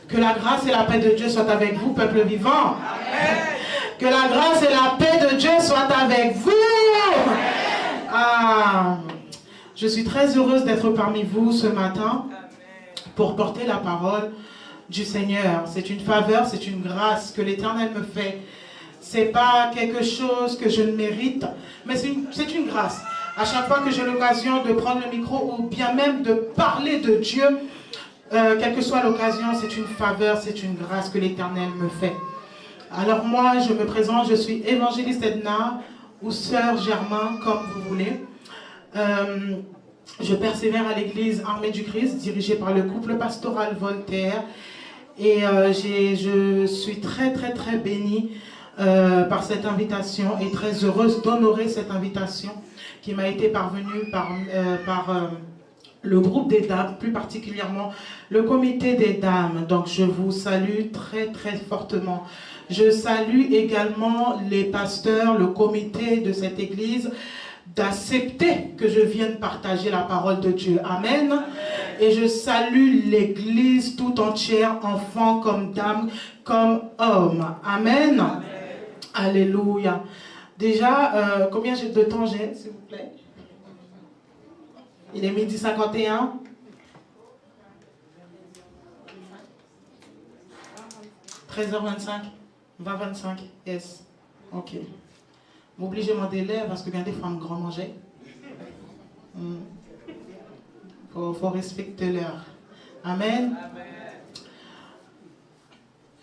Que la grâce et la paix de Dieu soient avec vous, peuple vivant. Amen. Que la grâce et la paix de Dieu soient avec vous. Amen. Ah, je suis très heureuse d'être parmi vous ce matin pour porter la parole du Seigneur. C'est une faveur, c'est une grâce que l'Éternel me fait. C'est pas quelque chose que je ne mérite, mais c'est une grâce. À chaque fois que j'ai l'occasion de prendre le micro ou bien même de parler de Dieu, quelle que soit l'occasion, c'est une faveur, c'est une grâce que l'Éternel me fait. Alors moi, je me présente, je suis évangéliste Edna ou sœur Germain, comme vous voulez. Je persévère à l'église Armée du Christ, dirigée par le couple pastoral Voltaire. Et je suis très bénie par cette invitation et très heureuse d'honorer cette invitation qui m'a été parvenue par le groupe des dames, plus particulièrement le comité des dames. Donc je vous salue très fortement. Je salue également les pasteurs, le comité de cette église, d'accepter que je vienne partager la parole de Dieu. Amen. Et je salue l'église tout entière, enfants comme dames, comme hommes. Amen. Amen. Alléluia. Déjà, combien de temps j'ai, s'il vous plaît? Il est 12h51. 13h25. 20h25. Yes. Ok. M'obligez mon délai parce que bien des femmes grand manger. Faut respecter l'heure. Amen.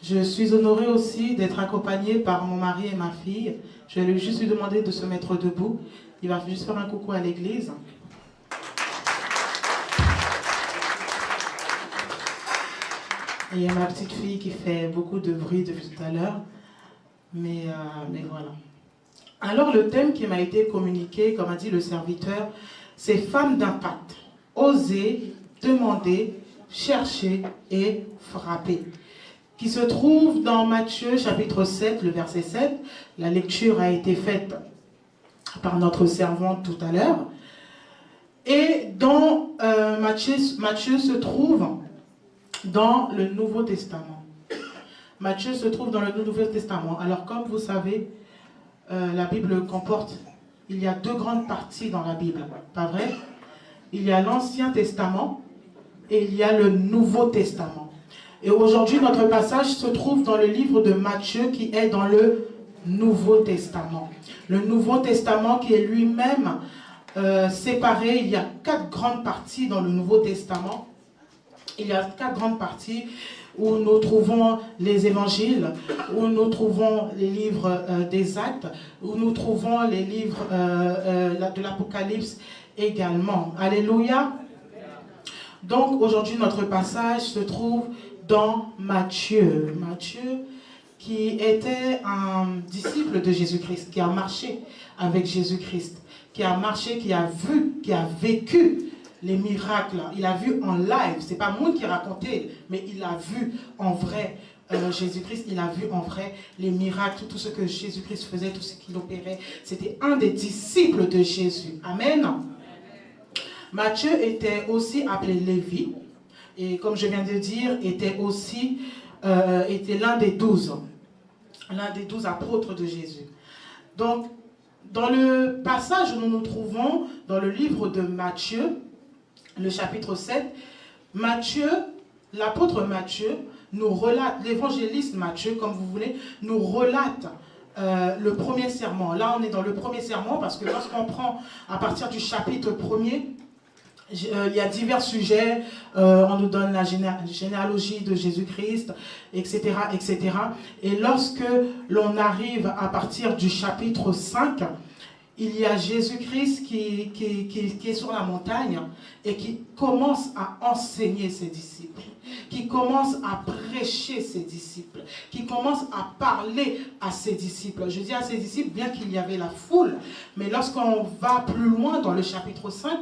Je suis honorée aussi d'être accompagnée par mon mari et ma fille. Je vais juste lui demander de se mettre debout. Il va juste faire un coucou à l'église. Et il y a ma petite fille qui fait beaucoup de bruit depuis tout à l'heure. Mais voilà. Alors le thème qui m'a été communiqué, comme a dit le serviteur, c'est femmes d'impact. Oser, demander, chercher et frapper. Qui se trouve dans Matthieu chapitre 7, le verset 7. La lecture a été faite par notre servante tout à l'heure. Et dans Matthieu se trouve dans le Nouveau Testament. Matthieu se trouve dans le Nouveau Testament. Alors comme vous savez, la Bible comporte, il y a deux grandes parties dans la Bible, pas vrai? Il y a l'Ancien Testament et il y a le Nouveau Testament. Et aujourd'hui, notre passage se trouve dans le livre de Matthieu qui est dans le Nouveau Testament. Le Nouveau Testament qui est lui-même séparé. Il y a 4 grandes parties dans le Nouveau Testament. Il y a 4 grandes parties où nous trouvons les évangiles, où nous trouvons les livres des actes, où nous trouvons les livres de l'Apocalypse également. Alléluia. Donc aujourd'hui, notre passage se trouve dans Matthieu. Matthieu qui était un disciple de Jésus-Christ, qui a marché avec Jésus-Christ, qui a marché, qui a vu, qui a vécu les miracles. Il a vu en live, c'est pas moi qui racontais, mais il a vu en vrai Jésus-Christ, il a vu en vrai les miracles, tout ce que Jésus-Christ faisait, tout ce qu'il opérait. C'était un des disciples de Jésus. Amen. Matthieu était aussi appelé Lévi, et comme je viens de dire, était l'un des 12 apôtres de Jésus. Donc, dans le passage où nous nous trouvons, dans le livre de Matthieu, le chapitre 7, Matthieu, l'apôtre Matthieu, nous relate, l'évangéliste Matthieu, comme vous voulez, nous relate le premier serment. Là, on est dans le premier serment, parce que lorsqu'on prend à partir du chapitre 1er, il y a divers sujets, on nous donne la généalogie de Jésus-Christ, etc., etc. Et lorsque l'on arrive à partir du chapitre 5, il y a Jésus-Christ qui est sur la montagne et qui commence à enseigner ses disciples, qui commence à prêcher ses disciples, qui commence à parler à ses disciples. Je dis à ses disciples, bien qu'il y avait la foule, mais lorsqu'on va plus loin dans le chapitre 5,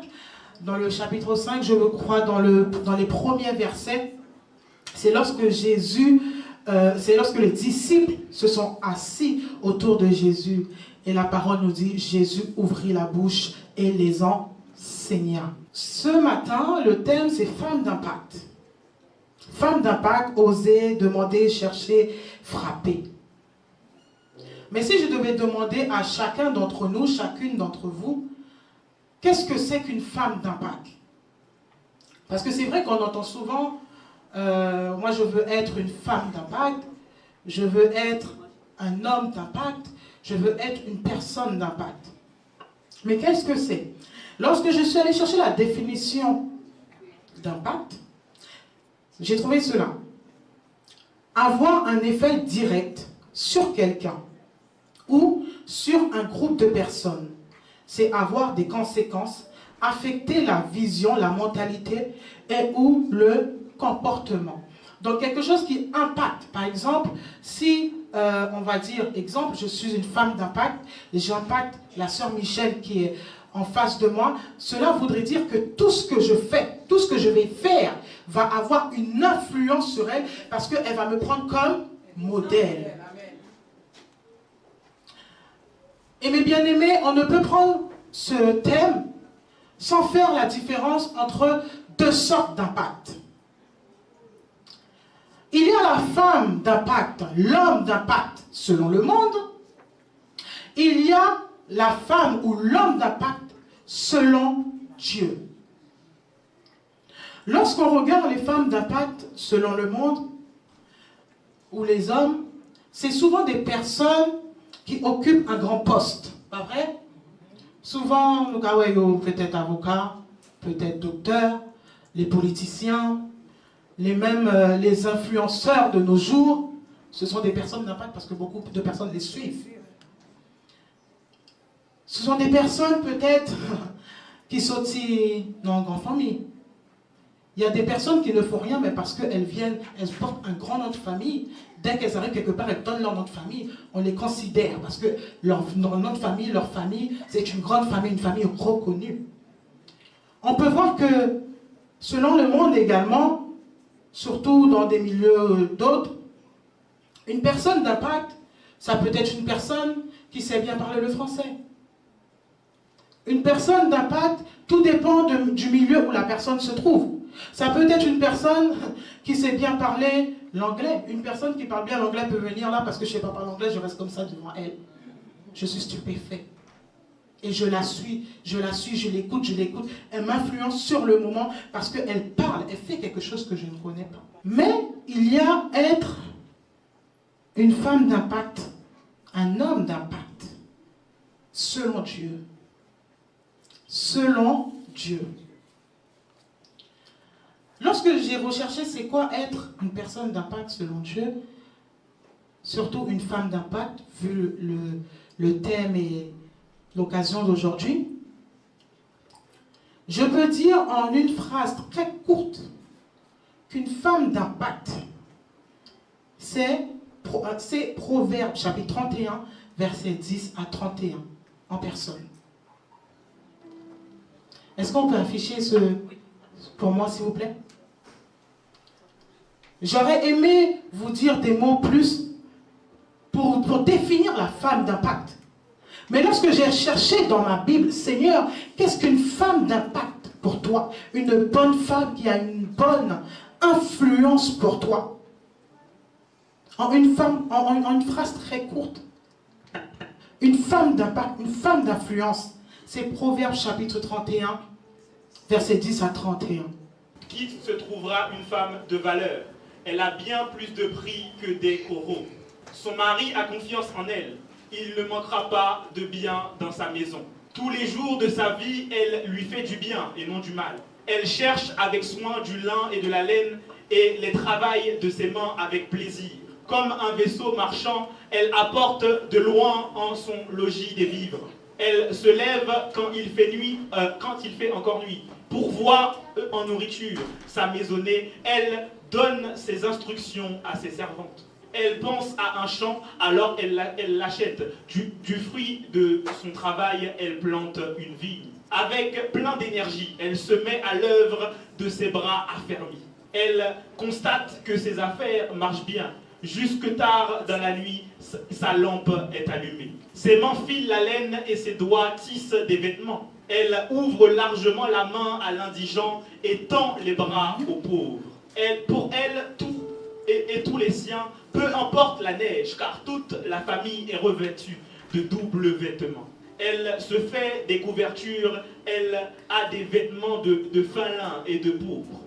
je le crois, dans les premiers versets, c'est lorsque les disciples se sont assis autour de Jésus. Et la parole nous dit, Jésus ouvrit la bouche et les enseigna. Ce matin, le thème, c'est femmes d'impact. femme d'impact, oser, demander, chercher, frapper. Mais si je devais demander à chacun d'entre nous, chacune d'entre vous, qu'est-ce que c'est qu'une femme d'impact? Parce que c'est vrai qu'on entend souvent, moi je veux être une femme d'impact, je veux être un homme d'impact, je veux être une personne d'impact. Mais qu'est-ce que c'est? Lorsque je suis allée chercher la définition d'impact, j'ai trouvé cela. Avoir un effet direct sur quelqu'un ou sur un groupe de personnes. C'est avoir des conséquences, affecter la vision, la mentalité et ou le comportement. Donc quelque chose qui impacte. Par exemple, si on va dire, exemple, je suis une femme d'impact et j'impacte la sœur Michel qui est en face de moi, cela voudrait dire que tout ce que je fais, tout ce que je vais faire va avoir une influence sur elle parce qu'elle va me prendre comme modèle. Et mes bien-aimés, on ne peut prendre ce thème sans faire la différence entre deux sortes d'impact. Il y a la femme d'impact, l'homme d'impact selon le monde. Il y a la femme ou l'homme d'impact selon Dieu. Lorsqu'on regarde les femmes d'impact selon le monde, ou les hommes, c'est souvent des personnes qui occupent un grand poste, pas vrai? Souvent, nous avons peut-être avocats, peut-être docteurs, les politiciens, les influenceurs de nos jours, ce sont des personnes d'impact parce que beaucoup de personnes les suivent. Ce sont des personnes peut-être qui sont dans une grande famille. Il y a des personnes qui ne font rien, mais parce qu'elles viennent, elles portent un grand nom de famille. Dès qu'elles arrivent quelque part, elles donnent leur nom de famille. On les considère parce que leur nom de famille, leur famille, c'est une grande famille, une famille reconnue. On peut voir que, selon le monde également, surtout dans des milieux d'autres, une personne d'impact, ça peut être une personne qui sait bien parler le français. Une personne d'impact, tout dépend du milieu où la personne se trouve. Ça peut être une personne qui sait bien parler l'anglais. Une personne qui parle bien l'anglais peut venir là parce que je ne sais pas parler anglais, je reste comme ça devant elle. Je suis stupéfait. Et je la suis, je l'écoute. Elle m'influence sur le moment parce qu'elle parle, elle fait quelque chose que je ne connais pas. Mais il y a être une femme d'impact, un homme d'impact, selon Dieu. Selon Dieu. Lorsque j'ai recherché c'est quoi être une personne d'impact selon Dieu, surtout une femme d'impact, vu le thème et l'occasion d'aujourd'hui, je peux dire en une phrase très courte qu'une femme d'impact, c'est Proverbe chapitre 31, versets 10 à 31, en personne. Est-ce qu'on peut afficher ce pour moi, s'il vous plaît? J'aurais aimé vous dire des mots plus pour définir la femme d'impact. Mais lorsque j'ai cherché dans ma Bible, Seigneur, qu'est-ce qu'une femme d'impact pour toi? Une bonne femme qui a une bonne influence pour toi. En une phrase très courte. Une femme d'impact, une femme d'influence. C'est Proverbe chapitre 31, versets 10 à 31. Qui se trouvera une femme de valeur? Elle a bien plus de prix que des coraux. Son mari a confiance en elle. Il ne manquera pas de bien dans sa maison. Tous les jours de sa vie, elle lui fait du bien et non du mal. Elle cherche avec soin du lin et de la laine et les travaille de ses mains avec plaisir. Comme un vaisseau marchand, elle apporte de loin en son logis des vivres. Elle se lève quand il fait encore nuit, pourvoit en nourriture sa maisonnée. Elle donne ses instructions à ses servantes. Elle pense à un champ, alors elle l'achète. Du fruit de son travail, elle plante une vigne. Avec plein d'énergie, elle se met à l'œuvre de ses bras affermis. Elle constate que ses affaires marchent bien. Jusque tard dans la nuit, sa lampe est allumée. Ses mains filent la laine et ses doigts tissent des vêtements. Elle ouvre largement la main à l'indigent et tend les bras aux pauvres. Pour elle, quotidien, peu importe la neige, car toute la famille est revêtue de doubles vêtements. Elle se fait des couvertures, elle a des vêtements de fin lin et de pourpre.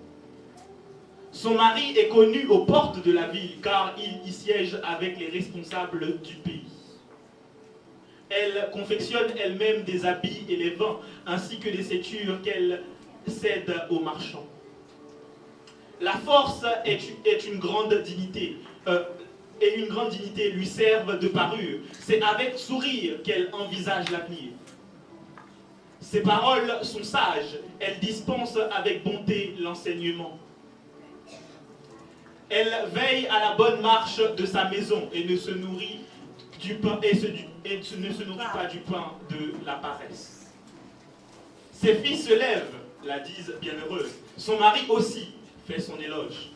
Son mari est connu aux portes de la ville, car il y siège avec les responsables du pays. Elle confectionne elle-même des habits et les vend, ainsi que des ceintures qu'elle cède aux marchands. La force est une grande dignité, et une grande dignité lui servent de parure. C'est avec sourire qu'elle envisage l'avenir. Ses paroles sont sages, elle dispense avec bonté l'enseignement. Elle veille à la bonne marche de sa maison et ne se nourrit du pain ne se nourrit pas du pain de la paresse. Ses filles se lèvent, la disent bienheureuse. Son mari aussi fait son éloge.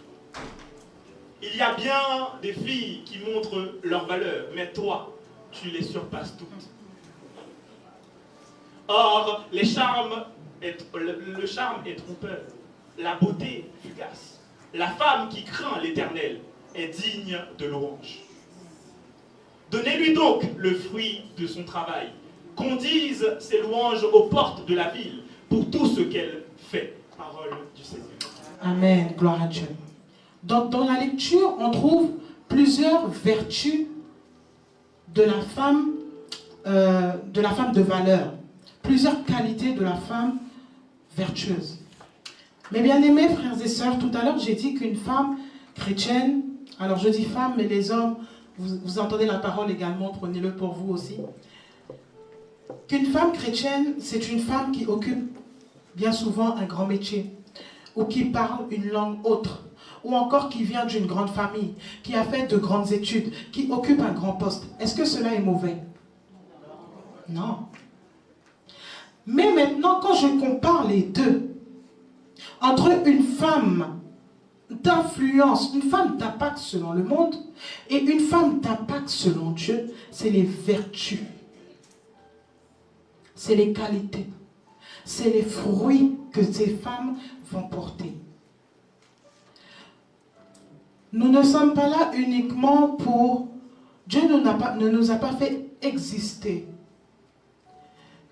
Il y a bien des filles qui montrent leur valeur, mais toi, tu les surpasses toutes. Or, le charme est trompeur, la beauté fugace. La femme qui craint l'Éternel est digne de louange. Donnez-lui donc le fruit de son travail, qu'on dise ses louanges aux portes de la ville pour tout ce qu'elle fait. Parole du Seigneur. Amen, gloire à Dieu. Donc, dans la lecture, on trouve plusieurs vertus de la femme de valeur, plusieurs qualités de la femme vertueuse. Mes bien-aimés frères et sœurs, tout à l'heure j'ai dit qu'une femme chrétienne, alors je dis femme, mais les hommes, vous entendez la parole également, prenez-le pour vous aussi. Qu'une femme chrétienne, c'est une femme qui occupe bien souvent un grand métier, ou qui parle une langue autre, ou encore qui vient d'une grande famille, qui a fait de grandes études, qui occupe un grand poste. Est-ce que cela est mauvais? Non. Mais maintenant, quand je compare les deux, entre une femme d'influence, une femme d'impact selon le monde, et une femme d'impact selon Dieu, c'est les vertus, c'est les qualités, c'est les fruits que ces femmes vont porter. Nous ne sommes pas là uniquement pour... Dieu ne nous a pas fait exister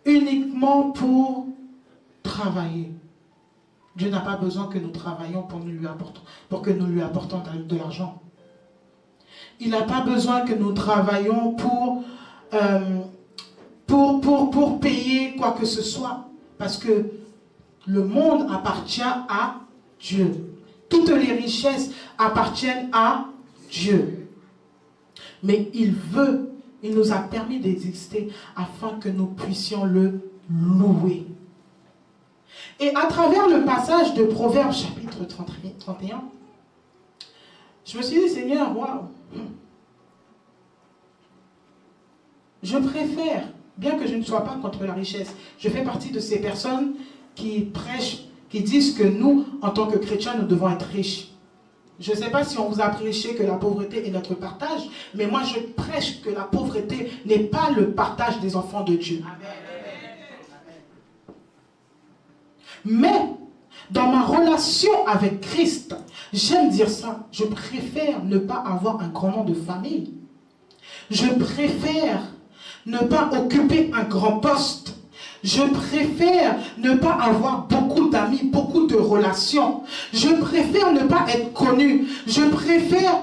uniquement pour travailler. Dieu n'a pas besoin que nous travaillions pour que nous lui apportons de l'argent. Il n'a pas besoin que nous travaillions pour payer quoi que ce soit. Parce que le monde appartient à Dieu. Toutes les richesses appartiennent à Dieu. Mais il nous a permis d'exister afin que nous puissions le louer. Et à travers le passage de Proverbes chapitre 31, je me suis dit, Seigneur, waouh, je préfère, bien que je ne sois pas contre la richesse, je fais partie de ces personnes qui prêchent, qui disent que nous, en tant que chrétiens, nous devons être riches. Je ne sais pas si on vous a prêché que la pauvreté est notre partage, mais moi je prêche que la pauvreté n'est pas le partage des enfants de Dieu. Amen. Mais, dans ma relation avec Christ, j'aime dire ça, je préfère ne pas avoir un grand nom de famille. Je préfère ne pas occuper un grand poste. Je préfère ne pas avoir beaucoup d'amis, beaucoup de relations. Je préfère ne pas être connu. Je préfère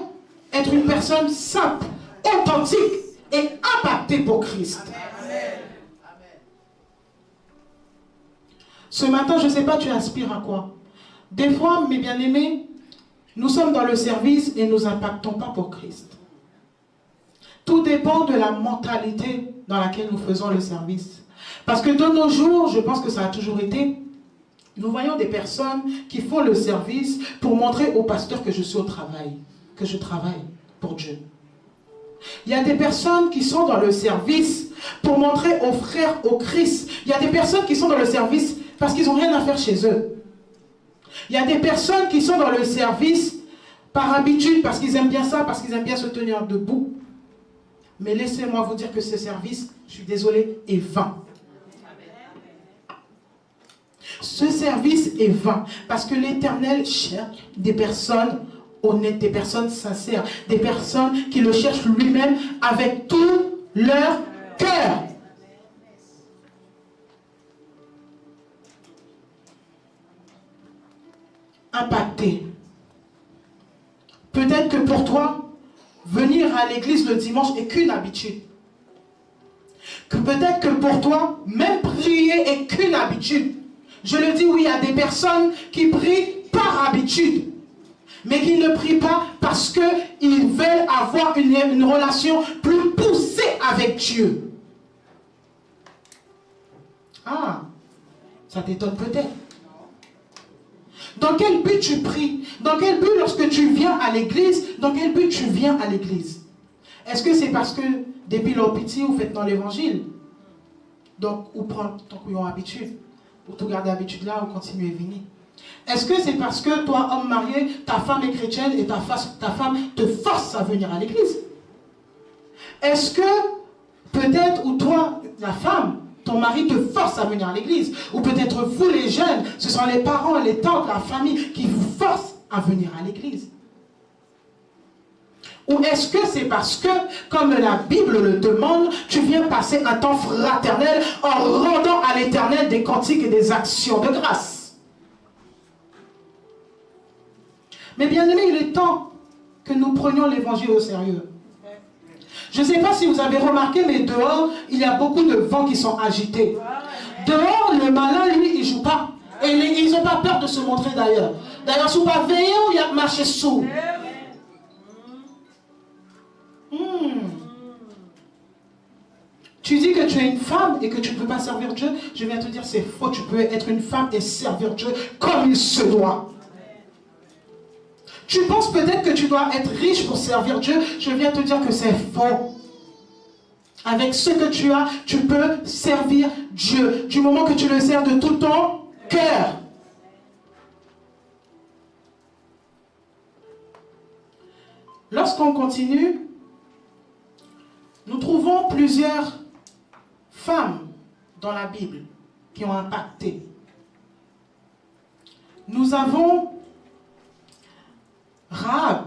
être une personne simple, authentique et impactée pour Christ. Amen. Ce matin, je ne sais pas, tu aspires à quoi? Des fois, mes bien-aimés, nous sommes dans le service et nous n'impactons pas pour Christ. Tout dépend de la mentalité dans laquelle nous faisons le service. Parce que de nos jours, je pense que ça a toujours été, nous voyons des personnes qui font le service pour montrer au pasteur que je suis au travail, que je travaille pour Dieu. Il y a des personnes qui sont dans le service pour montrer aux frères, au Christ. Il y a des personnes qui sont dans le service parce qu'ils n'ont rien à faire chez eux. Il y a des personnes qui sont dans le service par habitude, parce qu'ils aiment bien ça, parce qu'ils aiment bien se tenir debout. Mais laissez-moi vous dire que ce service, je suis désolé, est vain. Ce service est vain, parce que l'Éternel cherche des personnes honnêtes, des personnes sincères, des personnes qui le cherchent lui-même avec tout leur cœur. Impacté. Peut-être que pour toi, venir à l'église le dimanche n'est qu'une habitude. Que peut-être que pour toi, même prier est qu'une habitude. Je le dis, oui, il y a des personnes qui prient par habitude, mais qui ne prient pas parce qu'ils veulent avoir une relation plus poussée avec Dieu. Ah, ça t'étonne peut-être. Dans quel but tu pries? Dans quel but lorsque tu viens à l'église? Dans quel but tu viens à l'église? Est-ce que c'est parce que depuis leur pitié, vous faites dans l'évangile? Donc, ou prendre ton couillon habitude? Ou tout garder habitude là, ou continuer à venir? Est-ce que c'est parce que toi, homme marié, ta femme est chrétienne et ta femme te force à venir à l'église? Est-ce que peut-être, ou toi, la femme, ton mari te force à venir à l'église? Ou peut-être vous les jeunes, ce sont les parents, les tantes, la famille qui vous forcent à venir à l'église? Ou est-ce que c'est parce que, comme la Bible le demande, tu viens passer un temps fraternel en rendant à l'Éternel des cantiques et des actions de grâce? Mais bien aimé, il est temps que nous prenions l'évangile au sérieux. Je ne sais pas si vous avez remarqué, mais dehors, il y a beaucoup de vents qui sont agités. Dehors, le malin, lui, il ne joue pas. Et ils n'ont pas peur de se montrer d'ailleurs. D'ailleurs, si vous ne pas veillé, il y a marché sous. Tu dis que tu es une femme et que tu ne peux pas servir Dieu. Je viens te dire, c'est faux. Tu peux être une femme et servir Dieu comme il se doit. Tu penses peut-être que tu dois être riche pour servir Dieu. Je viens te dire que c'est faux. Avec ce que tu as, tu peux servir Dieu. Du moment que tu le sers de tout ton cœur. Lorsqu'on continue, nous trouvons plusieurs femmes dans la Bible qui ont impacté. Nous avons Rahab.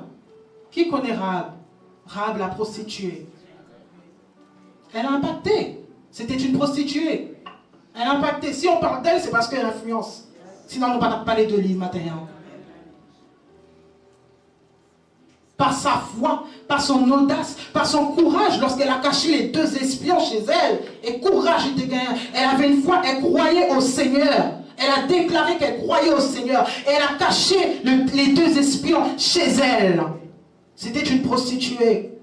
Qui connaît Rahab? Rahab la prostituée. Elle a impacté. C'était une prostituée. Elle a impacté. Si on parle d'elle, c'est parce qu'elle influence. Sinon, on ne va pas parler de l'île matin. Par sa foi, par son audace, par son courage, lorsqu'elle a caché les 2 espions chez elle. Et courage était gagné. Elle avait une foi, elle croyait au Seigneur. Elle a déclaré qu'elle croyait au Seigneur. Et elle a caché les 2 espions chez elle. C'était une prostituée.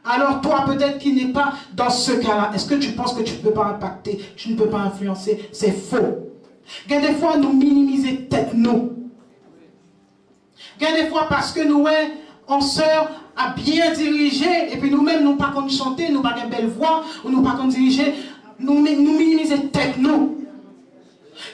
Alors toi, peut-être qui n'est pas dans ce cas-là, est-ce que tu penses que tu ne peux pas impacter, tu ne peux pas influencer? C'est faux. Des fois, nous minimiser peut-être nous. Des fois, parce que nous, en sœur, à bien diriger, et puis nous-mêmes, nous pas qu'on chanter, nous pas une belle voix, ou nous pas qu'on diriger, nous minimiser peut-être nous.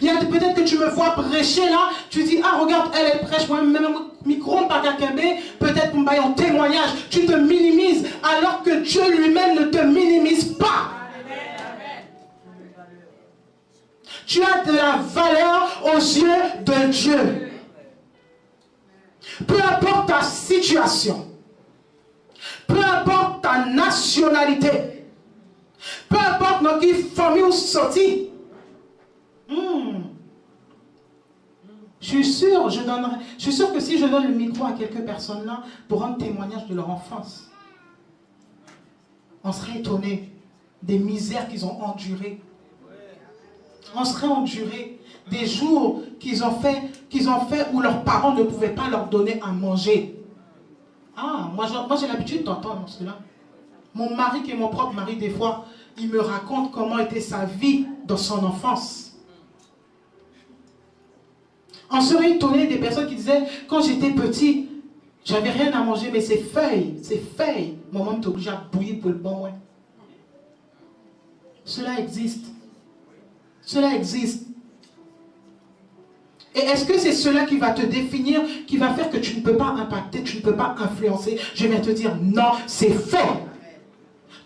Il y a peut-être que tu me vois prêcher là, tu dis, ah regarde, elle prêche, moi-même, micro, pas quelqu'un, peut-être pour me bailler en témoignage, tu te minimises, alors que Dieu lui-même ne te minimise pas. Tu as de la valeur aux yeux de Dieu. Peu importe ta situation, peu importe ta nationalité, peu importe dans quelle famille ou sortie, je suis sûr que si je donne le micro à quelques personnes là pour rendre témoignage de leur enfance, on serait étonné des misères qu'ils ont endurées. On serait enduré des jours qu'ils ont fait où leurs parents ne pouvaient pas leur donner à manger. Ah, moi j'ai l'habitude d'entendre cela. Mon mari, qui est mon propre mari, des fois, il me raconte comment était sa vie dans son enfance. On serait étonné des personnes qui disaient, quand j'étais petit, j'avais rien à manger, mais c'est feuilles. Maman t'est obligé à bouillir pour le bon, ouais. Cela existe. Cela existe. Et est-ce que c'est cela qui va te définir, qui va faire que tu ne peux pas impacter, tu ne peux pas influencer? Je viens te dire, non, c'est faux.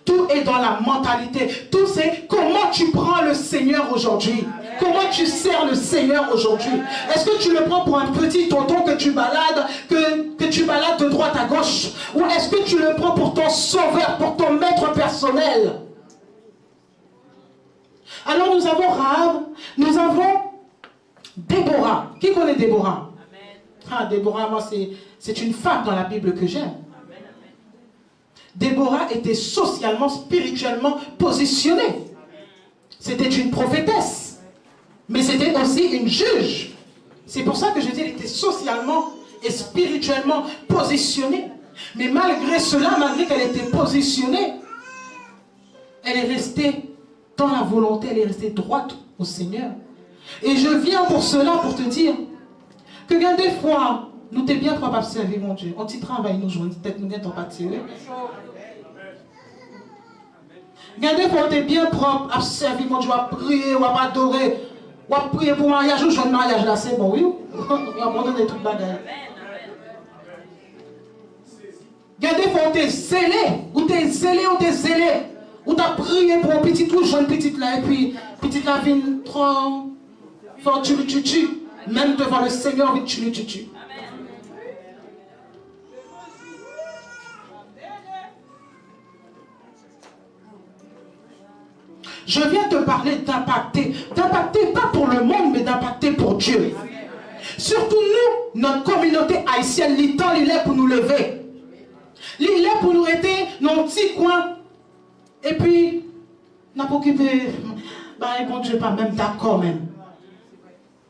Tout est dans la mentalité. Tout c'est comment tu prends le Seigneur aujourd'hui. Comment tu sers le Seigneur aujourd'hui? Est-ce que tu le prends pour un petit tonton que tu balades, que tu balades de droite à gauche? Ou est-ce que tu le prends pour ton sauveur, pour ton maître personnel? Alors nous avons Rahab, nous avons Déborah. Qui connaît Déborah? Ah, Déborah, moi c'est une femme dans la Bible que j'aime. Déborah était socialement, spirituellement positionnée. C'était une prophétesse. Mais c'était aussi une juge. C'est pour ça que je dis qu'elle était socialement et spirituellement positionnée. Mais malgré cela, malgré qu'elle était positionnée, elle est restée dans la volonté, elle est restée droite au Seigneur. Et je viens pour cela, pour te dire que bien des fois, nous t'es bien trop observé, mon Dieu. On t'y travaille, nous jouons, peut-être nous bien t'en pâtir. Bien des fois, on t'es bien propre, observé, mon Dieu, à prier, ou à adorer, ou à prier pour mariage, ou jeune mariage là, c'est bon, oui. On abandonne tout bagage. Bien des fois, on t'est zélé, ou t'es zélé, ou t'es zélé. Ou t'as prié pour un petit ou jeune petite là, et puis petite là vient trop fort, tu. Même devant le Seigneur, tu. Je viens te parler d'impacter. D'impacter pas pour le monde, mais d'impacter pour Dieu. Surtout nous, notre communauté haïtienne, l'ITAN, il est pour nous lever. Il est pour nous aider dans un petit coin. Et puis, n'a pas occupé, bah, bon Dieu, pas même d'accord même.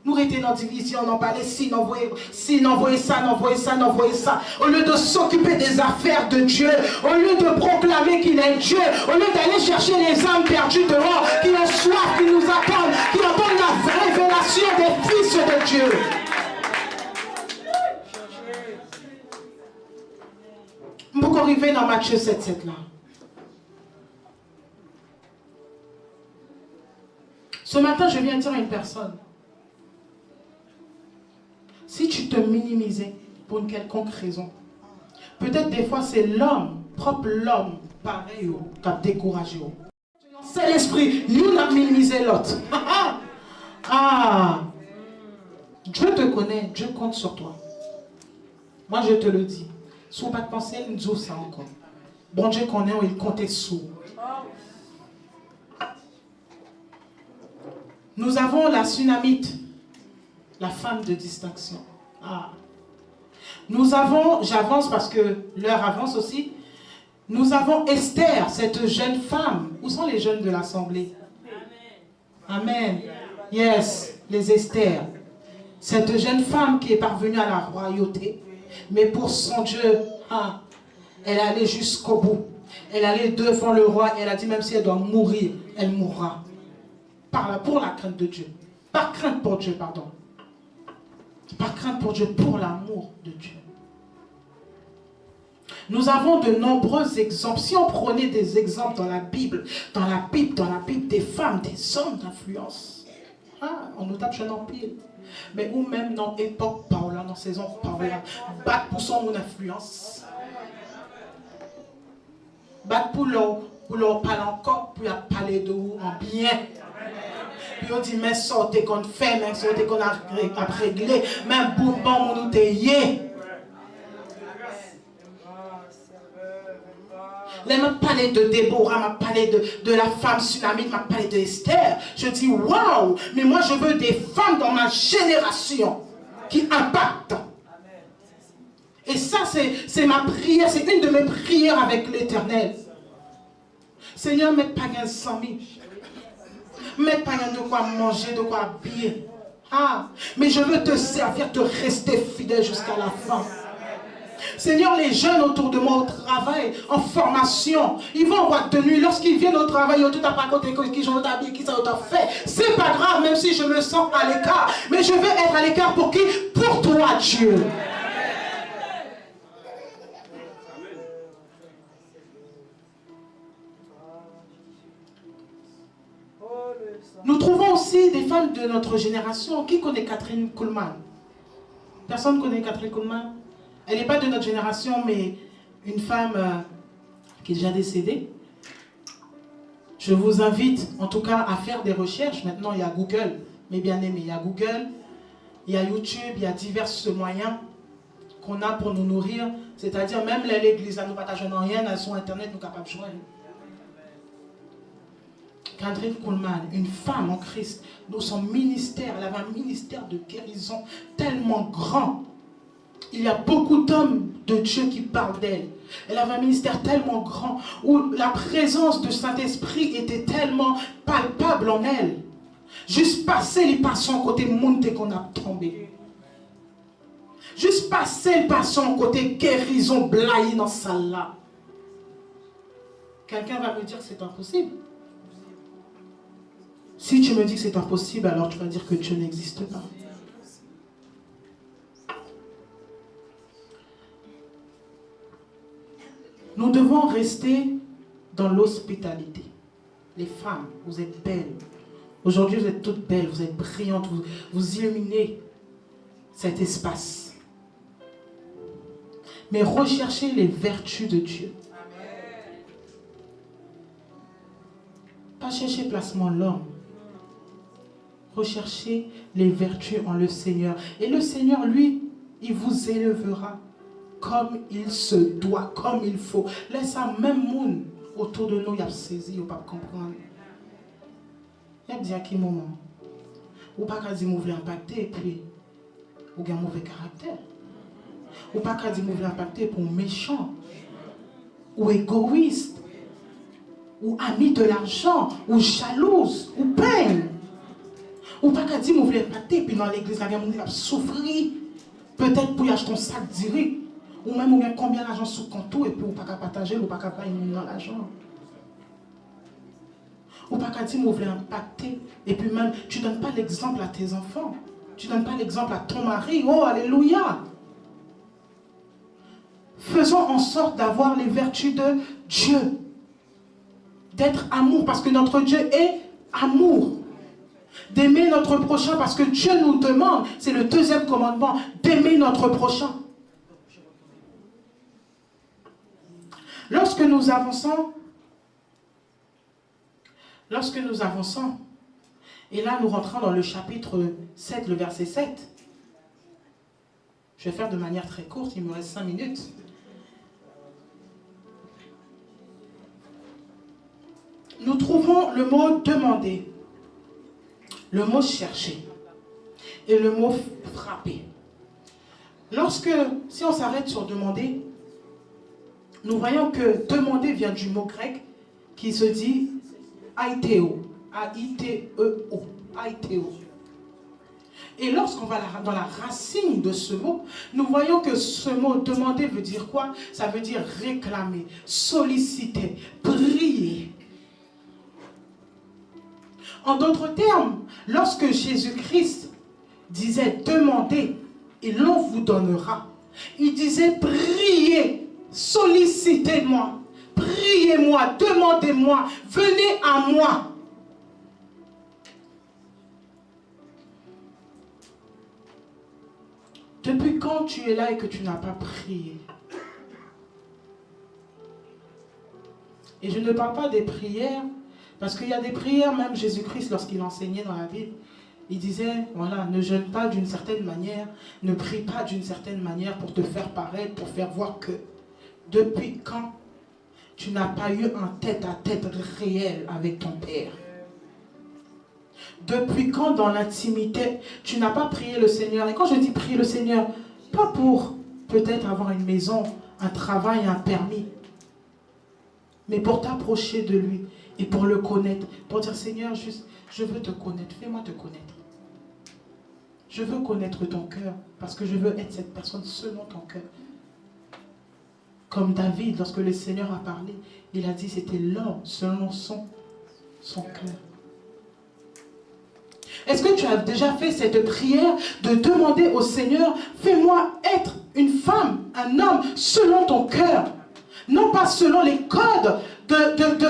Nous étions dans la division, on en parlait, si, n'envoyez ça. Au lieu de s'occuper des affaires de Dieu, au lieu de proclamer qu'il est Dieu, au lieu d'aller chercher les âmes perdues dehors, qui ont soif, qui nous attendent, qui entendent la révélation des fils de Dieu. Vous arrivez dans Matthieu 7:7 là. Ce matin, je viens dire à une personne, si tu te minimisais pour une quelconque raison, peut-être des fois c'est l'homme, propre l'homme, pareil, qui a découragé. C'est l'esprit, nous n'a minimisé l'autre. Ah, Dieu te connaît, Dieu compte sur toi. Moi je te le dis, si on pas de penser, nous disons ça encore. Bon Dieu connaît, il comptait sur. Nous avons la Sunamite, la femme de distinction. Ah. Nous avons, j'avance parce que l'heure avance aussi, nous avons Esther, cette jeune femme. Où sont les jeunes de l'Assemblée? Amen. Yes, les Esther. Cette jeune femme qui est parvenue à la royauté, mais pour son Dieu, ah, elle est allée jusqu'au bout. Elle est allée devant le roi et elle a dit même si elle doit mourir, elle mourra. Pour la crainte de Dieu. Par crainte pour Dieu, pardon. Par crainte pour Dieu, pour l'amour de Dieu. Nous avons de nombreux exemples. Si on prenait des exemples dans la Bible, des femmes, des hommes d'influence, ah, on nous tape chez l'empire. Mais ou même dans l'époque Paola, dans saison Paola, battre pour son influence. Battre pour leur parler encore, pour parler de vous en bien. Puis on dit, mais sortez qu'on fait, mais sortez qu'on a réglé, même pour bon, on nous déyé. Là, m'a parlé de Déborah, m'a parlé de la femme Sunamite, m'a parlé de Esther. Je dis, waouh, mais moi je veux des femmes dans ma génération qui impactent. Et ça, c'est ma prière, c'est une de mes prières avec l'Éternel. Seigneur, mets pas 100 000. Mets pas de quoi manger, de quoi habiller. Ah, mais je veux te servir, te rester fidèle jusqu'à la fin. Seigneur, les jeunes autour de moi au travail, en formation, ils vont en boîte de nuit. Lorsqu'ils viennent au travail, tout à pas côté, qui j'en habillé, qui ça t'a fait. C'est pas grave, même si je me sens à l'écart. Mais je veux être à l'écart pour qui? Pour toi, Dieu. Nous trouvons aussi des femmes de notre génération. Qui connaît Catherine Kuhlman? Personne ne connaît Catherine Kuhlman? Elle n'est pas de notre génération, mais une femme qui est déjà décédée. Je vous invite en tout cas à faire des recherches. Maintenant, il y a Google. mes bien-aimés. Il y a Google, il y a YouTube, il y a divers moyens qu'on a pour nous nourrir. C'est-à-dire même l'église, nous ne partageons rien sur Internet, nous sommes capables de joindre. Catherine Kuhlman, une femme en Christ, dans son ministère, elle avait un ministère de guérison tellement grand. Il y a beaucoup d'hommes de Dieu qui parlent d'elle. Elle avait un ministère tellement grand où la présence du Saint-Esprit était tellement palpable en elle. Juste passer les passants côté monde qu'on a tombé. Juste passer les passants côté guérison blaye dans sa là. Quelqu'un va me dire que c'est impossible. Si tu me dis que c'est impossible, alors tu vas dire que Dieu n'existe pas. Nous devons rester dans l'hospitalité. Les femmes, vous êtes belles. Aujourd'hui, vous êtes toutes belles, vous êtes brillantes, vous illuminez cet espace. Mais recherchez les vertus de Dieu. Pas chercher placement en l'homme. Recherchez les vertus en le Seigneur. Et le Seigneur, lui, il vous élèvera comme il se doit, comme il faut. Laisse un même monde autour de nous, il y a saisi, il n'y a pas comprendre. Il y a dit à qui moment. Ou pas qu'à dire que vous voulez impacter et puis vous avez un mauvais caractère. Ou pas qu'à dire que vous voulez impacter pour méchant. Ou égoïste. Ou ami de l'argent. Ou jalouse. Ou peine. Ou pas qu'à dire que vous voulez impacter et puis dans l'église, vous avez souffert. Peut-être pour y acheter un sac direct. Ou même vous avez combien d'argent sous le compte et puis vous n'avez pas partager, ou pas qu'à payer dans l'argent. Ou pas qu'à dire que vous voulez impacter. Et puis même, tu ne donnes pas l'exemple à tes enfants. Tu ne donnes pas l'exemple à ton mari. Oh, alléluia. Faisons en sorte d'avoir les vertus de Dieu. D'être amour, parce que notre Dieu est amour. D'aimer notre prochain, parce que Dieu nous demande, c'est le deuxième commandement, d'aimer notre prochain. Lorsque nous avançons, et là nous rentrons dans le chapitre 7, le verset 7, je vais faire de manière très courte, il me reste 5 minutes. Nous trouvons le mot demander, le mot chercher et le mot frapper. Si on s'arrête sur demander, nous voyons que demander vient du mot grec qui se dit aiteo, A-I-T-E-O, aiteo. Et lorsqu'on va dans la racine de ce mot, nous voyons que ce mot demander veut dire quoi? Ça veut dire réclamer, solliciter, prier. En d'autres termes, lorsque Jésus-Christ disait demandez et l'on vous donnera, il disait priez, sollicitez-moi, priez-moi, demandez-moi, venez à moi. Depuis quand tu es là et que tu n'as pas prié? Et je ne parle pas des prières, parce qu'il y a des prières, même Jésus-Christ, lorsqu'il enseignait dans la Bible, il disait, voilà, ne jeûne pas d'une certaine manière, ne prie pas d'une certaine manière pour te faire paraître, pour faire voir que. Depuis quand tu n'as pas eu un tête-à-tête réel avec ton Père? Depuis quand dans l'intimité, tu n'as pas prié le Seigneur? Et quand je dis prier le Seigneur, pas pour peut-être avoir une maison, un travail, un permis, mais pour t'approcher de lui et pour le connaître, pour dire Seigneur, juste, je veux te connaître, fais-moi te connaître. Je veux connaître ton cœur, parce que je veux être cette personne selon ton cœur. Comme David, lorsque le Seigneur a parlé, il a dit c'était l'homme selon son cœur. Est-ce que tu as déjà fait cette prière de demander au Seigneur, fais-moi être une femme, un homme selon ton cœur? Non pas selon les codes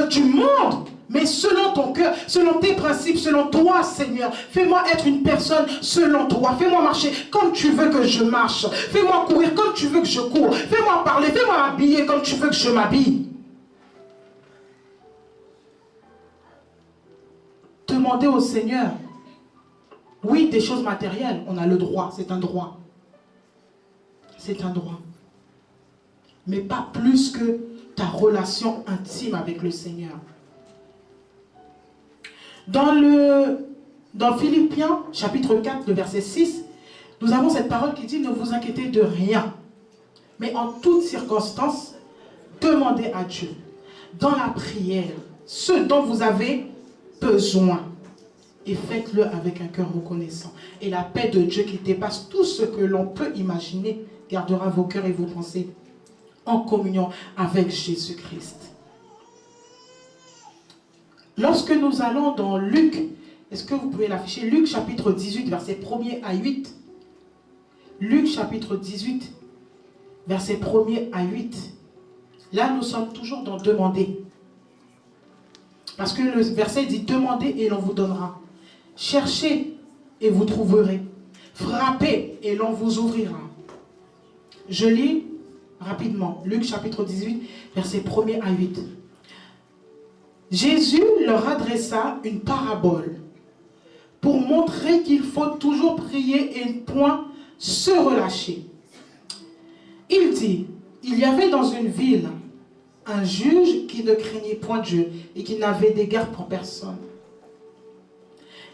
du monde, mais selon ton cœur, selon tes principes, selon toi, Seigneur. Fais-moi être une personne selon toi. Fais-moi marcher comme tu veux que je marche. Fais-moi courir comme tu veux que je cours. Fais-moi parler, fais-moi m'habiller comme tu veux que je m'habille. Demandez au Seigneur Oui, des choses matérielles, on a le droit, c'est un droit. C'est un droit. Mais pas plus que ta relation intime avec le Seigneur. Dans Philippiens, chapitre 4, le verset 6, nous avons cette parole qui dit « Ne vous inquiétez de rien, mais en toute circonstance, demandez à Dieu, dans la prière, ce dont vous avez besoin, et faites-le avec un cœur reconnaissant. Et la paix de Dieu qui dépasse tout ce que l'on peut imaginer, gardera vos cœurs et vos pensées en communion avec Jésus-Christ. » Lorsque nous allons dans Luc, est-ce que vous pouvez l'afficher? Luc chapitre 18, verset 1er à 8. Luc chapitre 18, verset 1er à 8. Là, nous sommes toujours dans demander. Parce que le verset dit demandez et l'on vous donnera. Cherchez et vous trouverez. Frappez et l'on vous ouvrira. Je lis rapidement. Luc chapitre 18, verset 1er à 8. Jésus leur adressa une parabole pour montrer qu'il faut toujours prier et point se relâcher. Il dit, il y avait dans une ville un juge qui ne craignait point Dieu et qui n'avait d'égard pour personne.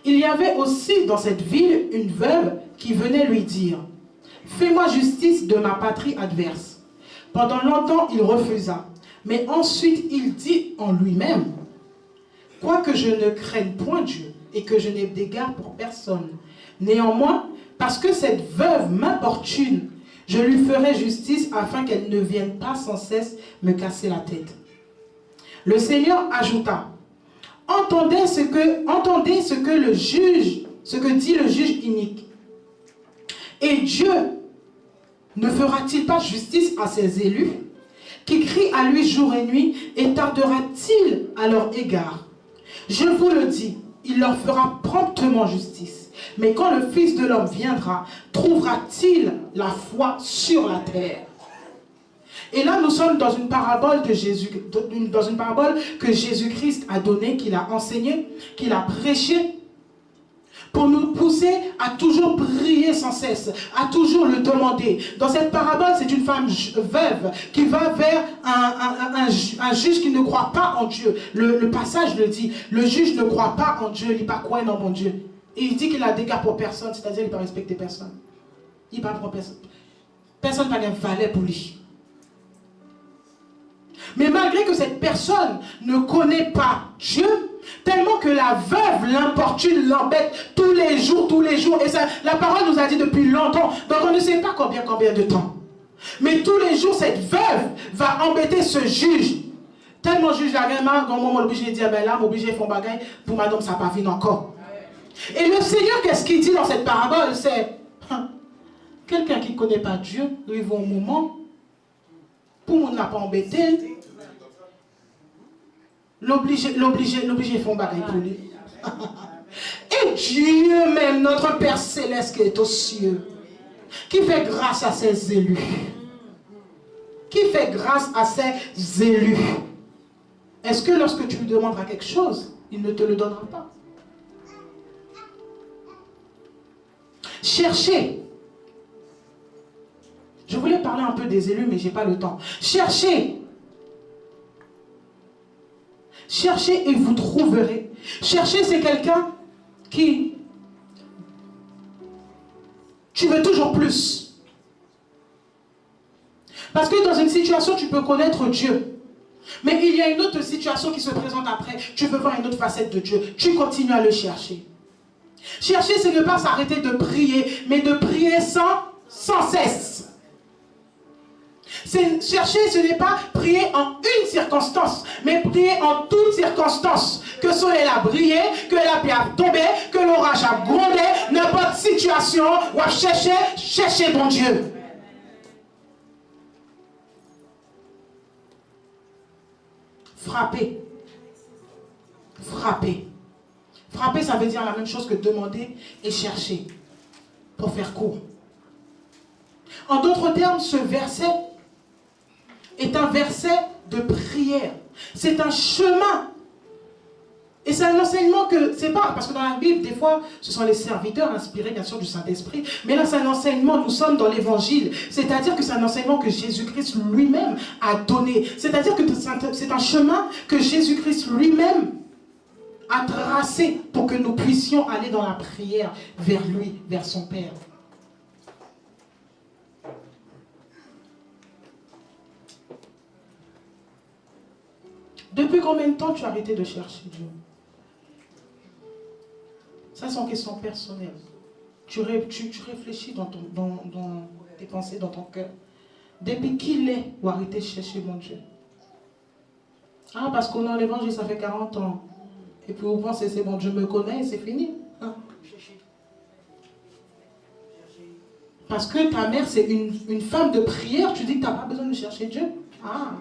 Il y avait aussi dans cette ville une veuve qui venait lui dire, fais-moi justice de ma patrie adverse. Pendant longtemps, il refusa, mais ensuite il dit en lui-même, quoique je ne craigne point Dieu et que je n'ai d'égard pour personne, néanmoins, parce que cette veuve m'importune, je lui ferai justice afin qu'elle ne vienne pas sans cesse me casser la tête. Le Seigneur ajouta, entendez ce que dit le juge inique. Et Dieu ne fera-t-il pas justice à ses élus, qui crient à lui jour et nuit, et tardera-t-il à leur égard? Je vous le dis, il leur fera promptement justice. Mais quand le Fils de l'homme viendra, trouvera-t-il la foi sur la terre? Et là, nous sommes dans une parabole de Jésus, dans une parabole que Jésus-Christ a donnée, qu'il a enseignée, qu'il a prêchée, pour nous pousser à toujours prier sans cesse, à toujours le demander. Dans cette parabole, c'est une femme veuve qui va vers un juge qui ne croit pas en Dieu. Le passage le dit, le juge ne croit pas en Dieu, il n'est pas quoi dans mon Dieu. Et il dit qu'il a d'égard pour personne, c'est-à-dire qu'il ne peut respecter personne. Il ne parle pour personne. Personne n'a un valet pour lui. Mais malgré que cette personne ne connaît pas Dieu, tellement que la veuve l'importune, l'embête tous les jours. Et ça, la parole nous a dit depuis longtemps, donc on ne sait pas combien de temps. Mais tous les jours, cette veuve va embêter ce juge. Tellement juge la gamme, quand on est obligé de dire, ben là, obligé de faire un bagage, pour madame, ça n'a pas fini encore. Et le Seigneur, qu'est-ce qu'il dit dans cette parabole? C'est quelqu'un qui ne connaît pas Dieu, il va au moment, pour qu'on n'a pas embêté, l'obliger de faire un bagage pour lui. Et Dieu même, notre Père Céleste qui est aux cieux, qui fait grâce à ses élus. Qui fait grâce à ses élus. Est-ce que lorsque tu lui demanderas quelque chose, il ne te le donnera pas? Cherchez. Je voulais parler un peu des élus, mais je n'ai pas le temps. Cherchez. Cherchez et vous trouverez. Chercher, c'est quelqu'un qui... Tu veux toujours plus. Parce que dans une situation, tu peux connaître Dieu. Mais il y a une autre situation qui se présente après. Tu veux voir une autre facette de Dieu. Tu continues à le chercher. Chercher, c'est ne pas s'arrêter de prier, mais de prier sans cesse. Chercher, ce n'est pas prier en une circonstance, mais prier en toutes circonstances. Que le soleil a brillé, que la pluie a tombé, que l'orage a grondé, n'importe situation, ou à chercher ton Dieu. Frapper. Frapper. Frapper, ça veut dire la même chose que demander et chercher. Pour faire court. En d'autres termes, ce verset est un verset de prière. C'est un chemin Et c'est un enseignement que, c'est pas, parce que dans la Bible, des fois, ce sont les serviteurs inspirés, bien sûr, du Saint-Esprit. Mais là, c'est un enseignement, nous sommes dans l'Évangile. C'est-à-dire que c'est un enseignement que Jésus-Christ lui-même a donné. C'est-à-dire que c'est un chemin que Jésus-Christ lui-même a tracé pour que nous puissions aller dans la prière vers lui, vers son Père. Depuis combien de temps tu as arrêté de chercher Dieu? Ça, c'est une question personnelle. Tu réfléchis dans tes pensées, dans ton cœur. Depuis qu'il est ou arrêter de chercher mon Dieu? Ah, parce qu'on est dans l'évangile, ça fait 40 ans. Et puis vous pensez, c'est bon, Dieu me connaît, c'est fini. Hein? Parce que ta mère, c'est une femme de prière, tu dis que tu n'as pas besoin de chercher Dieu. Ah.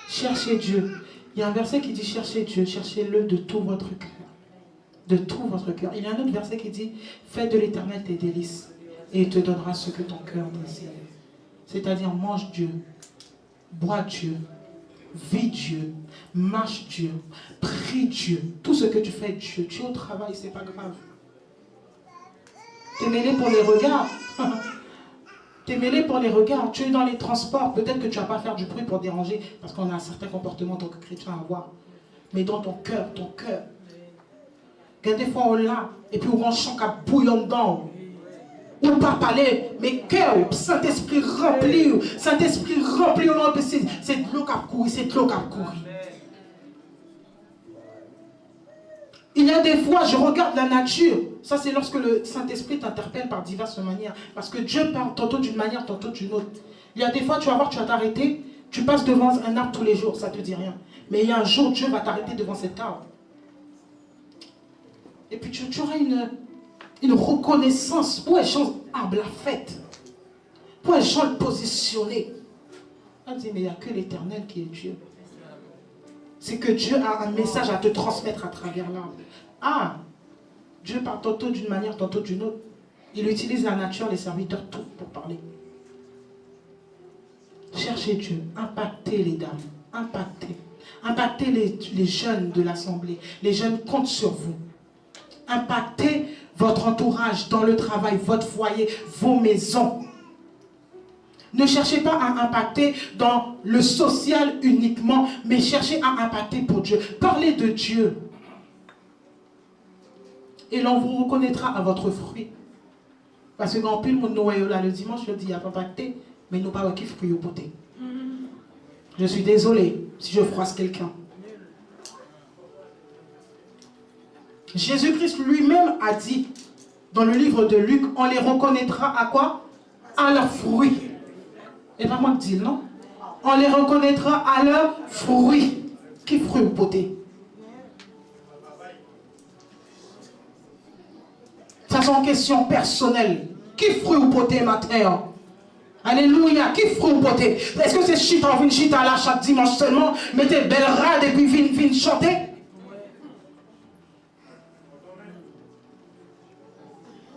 Cherchez Dieu. Il y a un verset qui dit cherchez Dieu, cherchez-le de tout votre cœur. De tout votre cœur. Il y a un autre verset qui dit fais de l'Éternel tes délices et il te donnera ce que ton cœur désire. C'est-à-dire mange Dieu, bois Dieu, vis Dieu, marche Dieu, prie Dieu. Tout ce que tu fais Dieu. Tu es au travail, c'est pas grave. T'es mêlé pour les regards. Tu es mêlé pour les regards, tu es dans les transports, peut-être que tu ne vas pas faire du bruit pour déranger, parce qu'on a un certain comportement en tant que chrétien à avoir. Mais dans ton cœur, des fois on l'a, et puis on chante qu'à bouillon dedans, ou pas parler, mais cœur, Saint-Esprit rempli, c'est de l'eau qui a couru, c'est de l'eau qui a couru. Il y a des fois, je regarde la nature. Ça, c'est lorsque le Saint-Esprit t'interpelle par diverses manières. Parce que Dieu parle tantôt d'une manière, tantôt d'une autre. Il y a des fois, tu vas voir, tu vas t'arrêter. Tu passes devant un arbre tous les jours, ça ne te dit rien. Mais il y a un jour, Dieu va t'arrêter devant cet arbre. Et puis tu auras une reconnaissance. Pour les gens, arbre la fête. Pour les gens le positionner. On dit, mais il n'y a que l'Éternel qui est Dieu. C'est que Dieu a un message à te transmettre à travers l'arbre. Ah, Dieu parle tantôt d'une manière, tantôt d'une autre. Il utilise la nature, les serviteurs, tout pour parler. Cherchez Dieu, impactez les dames, impactez les jeunes de l'assemblée. Les jeunes comptent sur vous. Impactez votre entourage dans le travail, votre foyer, vos maisons. Ne cherchez pas à impacter dans le social uniquement, mais cherchez à impacter pour Dieu. Parlez de Dieu. Et l'on vous reconnaîtra à votre fruit. Parce que quand pile mon Noël là le dimanche, je dis, il n'y a pas impacté, mais nous pas qui fruit au poté. Je suis désolé si je froisse quelqu'un. Jésus-Christ lui-même a dit, dans le livre de Luc, on les reconnaîtra à quoi? À leurs fruits. Et pas moi qui dis, non. On les reconnaîtra à leurs fruits. Qui fruit ou poté? Ça sont questions personnelles. Qui fruit ou poté matin? Alléluia. Qui fruit ou poté? Est-ce que c'est chita, on vient chita là chaque dimanche seulement, mettez belle rade et puis vient chanter?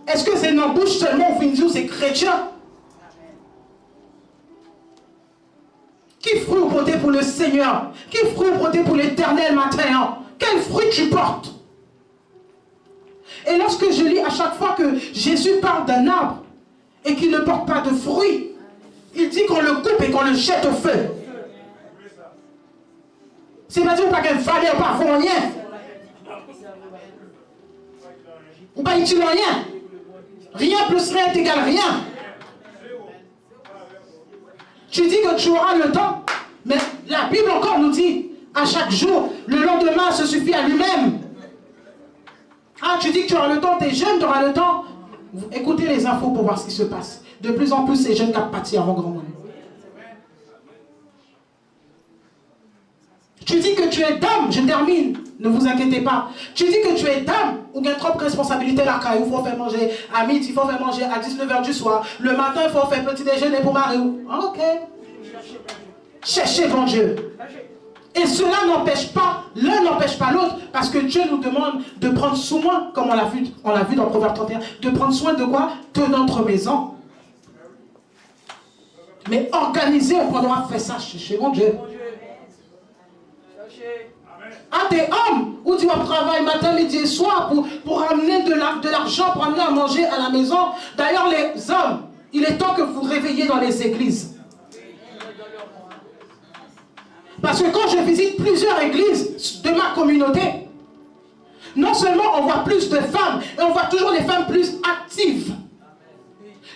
Est-ce que c'est dans la bouche seulement, on vient dire c'est chrétien? Qui fruit ou poté pour le Seigneur? Qui fruit ou poté pour l'Éternel matin? Quel fruit tu portes? Et lorsque je lis à chaque fois que Jésus parle d'un arbre et qu'il ne porte pas de fruits, il dit qu'on le coupe et qu'on le jette au feu. C'est pas dire pas qu'il fallait pas faire rien. Ou pas utile rien. Rien plus rien est égal rien. Tu dis que tu auras le temps, mais la Bible encore nous dit, à chaque jour, le lendemain se suffit à lui-même. Ah, tu dis que tu auras le temps, tu es jeune, tu auras le temps. Écoutez les infos pour voir ce qui se passe. De plus en plus, ces jeunes qui partent avant grand monde. Tu dis que tu es dame, je termine, ne vous inquiétez pas. Tu dis que tu es dame, ou bien trop de responsabilité là, il faut faire manger à midi, il faut faire manger à 19h du soir. Le matin, il faut faire petit déjeuner pour Marie. Ok. Cherchez bon Dieu. Et cela n'empêche pas, l'un n'empêche pas l'autre, parce que Dieu nous demande de prendre soin, comme on l'a vu dans Proverbe 31, de prendre soin de quoi? De notre maison. Mais organisé, on pourra faire ça chez mon Dieu. Ah, des hommes où tu vas travailler matin, midi et soir pour amener de l'argent, pour amener à manger à la maison. D'ailleurs, les hommes, il est temps que vous réveillez dans les églises. Parce que quand je visite plusieurs églises de ma communauté, non seulement on voit plus de femmes, et on voit toujours les femmes plus actives.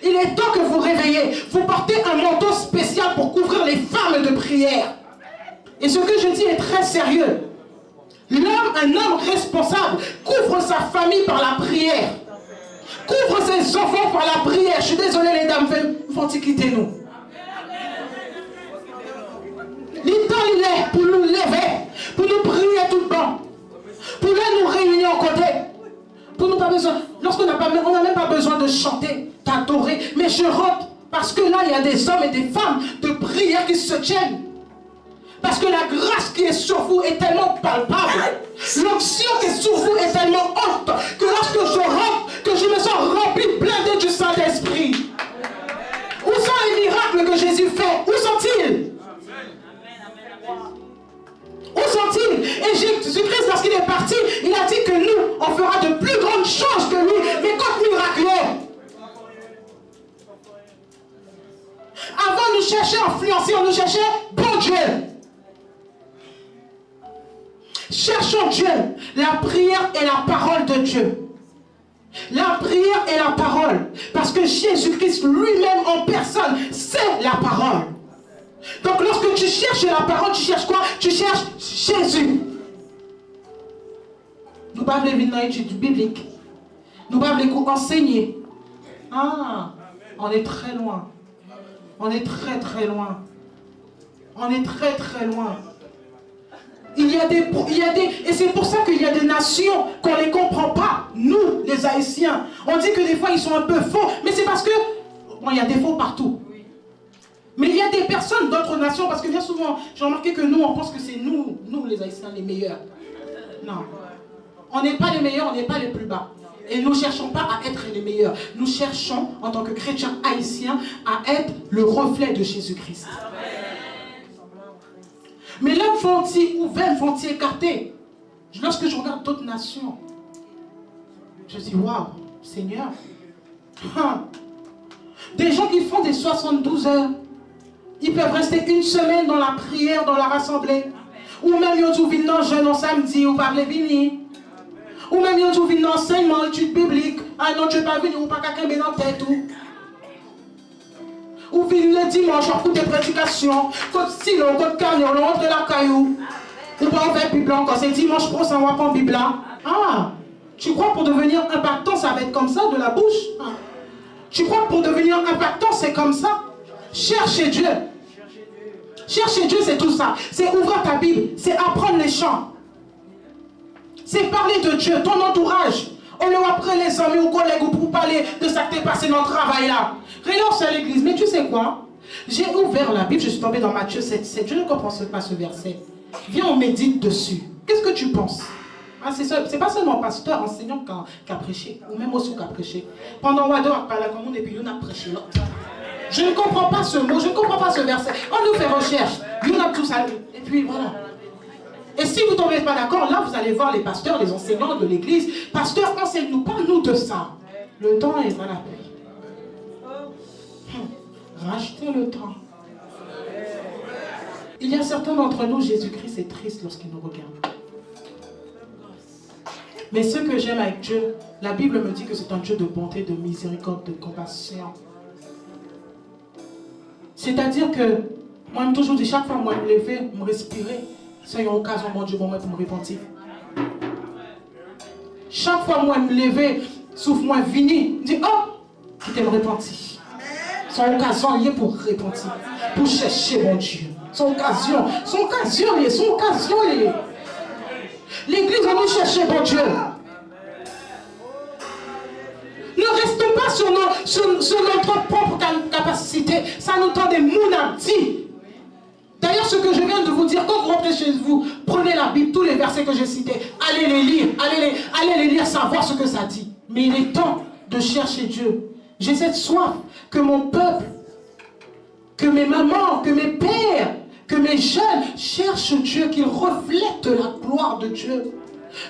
Il est temps que vous réveillez. Vous portez un manteau spécial pour couvrir les femmes de prière. Et ce que je dis est très sérieux. L'homme, un homme responsable, couvre sa famille par la prière. Couvre ses enfants par la prière. Je suis désolé les dames, vont-ils quitter nous? Le temps il est pour nous lever, pour nous prier tout le temps. Pour nous réunir en côté. Pour nous pas besoin. Lorsqu'on n'a même pas besoin de chanter, d'adorer. Mais je rentre parce que là il y a des hommes et des femmes de prière qui se tiennent. Parce que la grâce qui est sur vous est tellement palpable. L'onction qui est sur vous est tellement haute que lorsque je rentre, que je me sens rempli, blindé du Saint-Esprit. Où sont les miracles que Jésus fait? Où sont-ils? Où sont-ils? Et Jésus-Christ, lorsqu'il est parti, il a dit que nous, on fera de plus grandes choses que lui. Mais quand miraculeux. Avant, nous cherchions à influencer, on nous cherchait bon Dieu. Cherchons Dieu. La prière est la parole de Dieu. La prière est la parole. Parce que Jésus-Christ lui-même en personne, c'est la parole. Donc lorsque tu cherches la parole, tu cherches quoi? Tu cherches Jésus. Nous parlons de l'étude biblique. Nous parlons enseigner. Ah, on est très loin. On est très très loin. On est très très loin. Et c'est pour ça qu'il y a des nations qu'on ne les comprend pas. Nous, les Haïtiens, on dit que des fois ils sont un peu faux. Mais c'est parce que, bon, il y a des faux partout. Mais il y a des personnes d'autres nations, parce que bien souvent, j'ai remarqué que nous, on pense que c'est nous les Haïtiens, les meilleurs. Non. On n'est pas les meilleurs, on n'est pas les plus bas. Et nous ne cherchons pas à être les meilleurs. Nous cherchons, en tant que chrétiens haïtiens, à être le reflet de Jésus-Christ. Mais là, font-ils ouverts, font-ils écartés? Lorsque je regarde d'autres nations, je dis, waouh, Seigneur. Des gens qui font des 72 heures, ils peuvent rester une semaine dans la prière, dans la rassemblée. Ou même ils ont vu un jeûne en samedi, ou parler vini. Ou même ils ont vu un enseignement, étude biblique. Ah non, tu n'es pas venu, ou pas quelqu'un met dans la tête. Ou venu le dimanche, on écoute des prédications. Côte stylo, côte carnet, on rentre de la caillou. Ou pas on fait Bible encore, c'est dimanche prochain, on va prendre Bible. Ah, tu crois pour devenir impactant, ça va être comme ça, de la bouche? Ah. Tu crois que pour devenir impactant, c'est comme ça? Chercher Dieu. Chercher Dieu, c'est tout ça. C'est ouvrir ta Bible. C'est apprendre les chants. C'est parler de Dieu, ton entourage. On est après les amis ou collègues ou pour parler de ça qui t'est passé dans le travail là. Relance à l'église. Mais tu sais quoi? J'ai ouvert la Bible, je suis tombé dans Matthieu 7,7. Je ne comprends pas ce verset. Viens, on médite dessus. Qu'est-ce que tu penses? Ah, c'est pas seulement pasteur, enseignant qui a prêché, ou même aussi qui a prêché. Pendant Wado a parlé comme on et puis on a prêché l'autre. Je ne comprends pas ce mot, je ne comprends pas ce verset. On nous fait recherche, on a tout ça. Et puis voilà. Et si vous ne tombez pas d'accord, là vous allez voir les pasteurs, les enseignants de l'église. Pasteur, enseigne-nous, parle-nous de ça. Le temps est dans la pluie. Rachetez le temps. Il y a certains d'entre nous, Jésus-Christ est triste lorsqu'il nous regarde. Mais ce que j'aime avec Dieu, la Bible me dit que c'est un Dieu de bonté, de miséricorde, de compassion. C'est-à-dire que, moi, je me toujours dit, chaque fois, moi, me lever, me respirer, c'est une occasion, mon Dieu, pour moi, pour me repentir. Chaque fois, moi, me lever, souffle moi, vini, me dit, oh, qui t'aime repentir. C'est une occasion liée pour repentir, pour chercher mon Dieu. Son occasion liée. L'église va nous chercher, bon Dieu. Ne restons pas sur notre propre capacité. Ça nous tend des mounabdi. D'ailleurs, ce que je viens de vous dire, quand vous rentrez chez vous, prenez la Bible, tous les versets que j'ai cités, allez les lire, allez les lire, savoir ce que ça dit. Mais il est temps de chercher Dieu. J'ai cette soif que mon peuple que mes mamans, que mes pères, que mes jeunes cherchent Dieu, qu'ils reflètent la gloire de Dieu.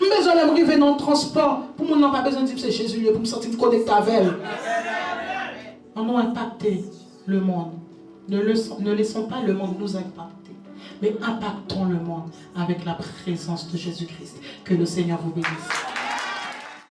Mais on aimerait venir dans le transport. Pour moi, on n'a pas besoin de dire c'est Jésus, pour me sentir connecté avec elle. On a impacté le monde. Ne laissons pas le monde nous impacter, mais impactons le monde avec la présence de Jésus-Christ. Que le Seigneur vous bénisse.